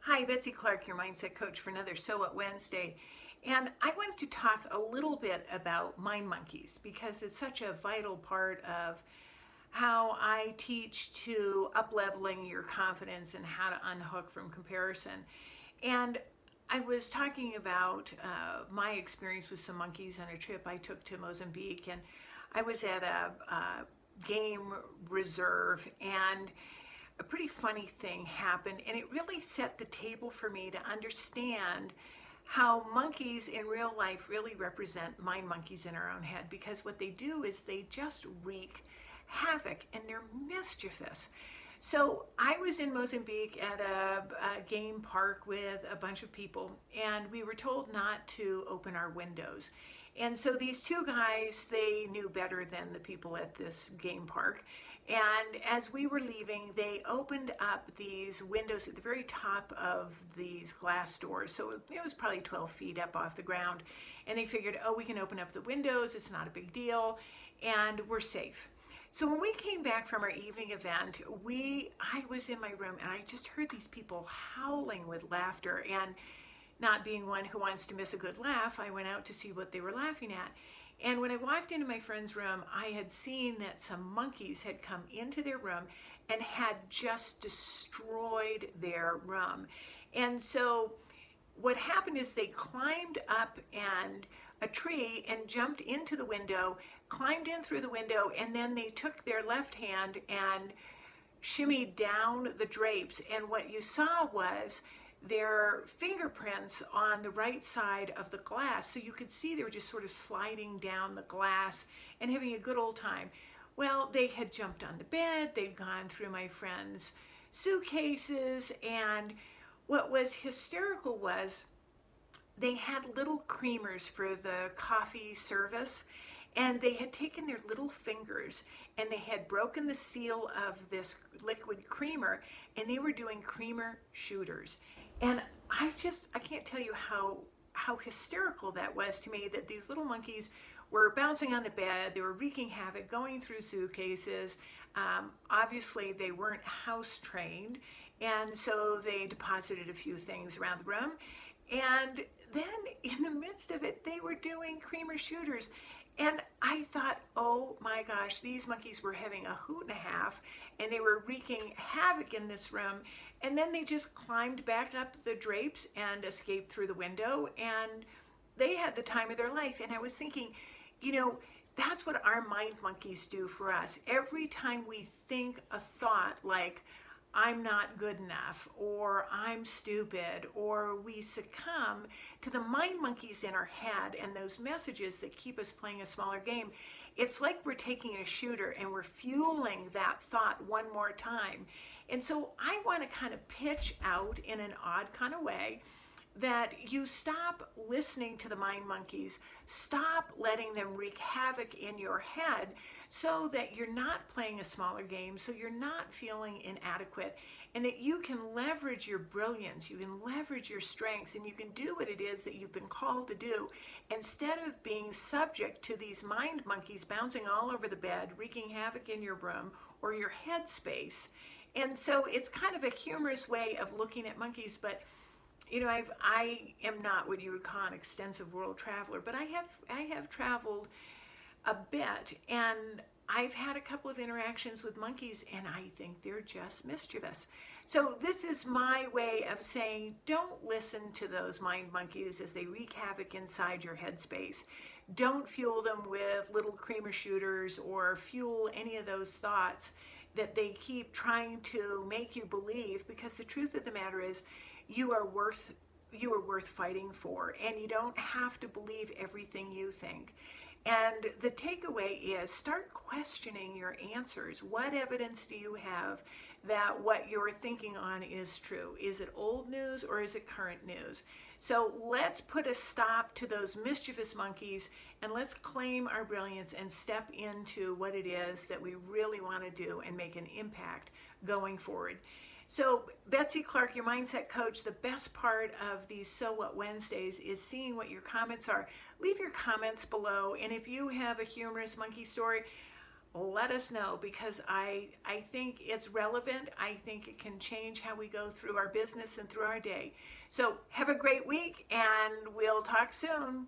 Hi, Betsy Clark, your mindset coach for another So What Wednesday. And I wanted to talk a little bit about mind monkeys because it's such a vital part of how I teach to up leveling your confidence and how to unhook from comparison. And I was talking about my experience with some monkeys on a trip I took to Mozambique, and I was at a game reserve, and a pretty funny thing happened, and it really set the table for me to understand how monkeys in real life really represent mind monkeys in our own head, because what they do is they just wreak havoc and they're mischievous. So I was in Mozambique at a game park with a bunch of people, and we were told not to open our windows. And so these two guys, they knew better than the people at this game park. And as we were leaving, they opened up these windows at the very top of these glass doors. So it was probably 12 feet up off the ground. And they figured, oh, we can open up the windows. It's not a big deal. And we're safe. So when we came back from our evening event, I was in my room and I just heard these people howling with laughter. And not being one who wants to miss a good laugh, I went out to see what they were laughing at. And when I walked into my friend's room, I had seen that some monkeys had come into their room and had just destroyed their room. And so what happened is they climbed up and a tree and jumped into the window, climbed in through the window, and then they took their left hand and shimmied down the drapes. And what you saw was their fingerprints on the right side of the glass. So you could see they were just sort of sliding down the glass and having a good old time. Well, they had jumped on the bed, they'd gone through my friend's suitcases, and what was hysterical was they had little creamers for the coffee service, and they had taken their little fingers and they had broken the seal of this liquid creamer, and they were doing creamer shooters. And I can't tell you how hysterical that was to me, that these little monkeys were bouncing on the bed, they were wreaking havoc, going through suitcases. Obviously, they weren't house trained, and so they deposited a few things around the room. And then in the midst of it, they were doing creamer shooters. And I thought, oh my gosh, these monkeys were having a hoot and a half, and they were wreaking havoc in this room. And then they just climbed back up the drapes and escaped through the window, and they had the time of their life. And I was thinking, that's what our mind monkeys do for us. Every time we think a thought like, I'm not good enough, or I'm stupid, or we succumb to the mind monkeys in our head and those messages that keep us playing a smaller game, it's like we're taking a shooter and we're fueling that thought one more time. And so I want to kind of pitch out in an odd kind of way that you stop listening to the mind monkeys, stop letting them wreak havoc in your head, so that you're not playing a smaller game, so you're not feeling inadequate, and that you can leverage your brilliance, you can leverage your strengths, and you can do what it is that you've been called to do, instead of being subject to these mind monkeys bouncing all over the bed, wreaking havoc in your room or your headspace. And so it's kind of a humorous way of looking at monkeys, but I am not what you would call an extensive world traveler, but I have traveled a bit, and I've had a couple of interactions with monkeys, and I think they're just mischievous. So this is my way of saying, don't listen to those mind monkeys as they wreak havoc inside your headspace. Don't fuel them with little creamer shooters or fuel any of those thoughts that they keep trying to make you believe, because the truth of the matter is, you are worth fighting for, and you don't have to believe everything you think. And the takeaway is, start questioning your answers. What evidence do you have that what you're thinking on is true? Is it old news or is it current news? So let's put a stop to those mischievous monkeys, and let's claim our brilliance and step into what it is that we really want to do and make an impact going forward. So Betsy Clark, your mindset coach, the best part of these So What Wednesdays is seeing what your comments are. Leave your comments below, and if you have a humorous monkey story, let us know, because I think it's relevant. I think it can change how we go through our business and through our day. So have a great week, and we'll talk soon.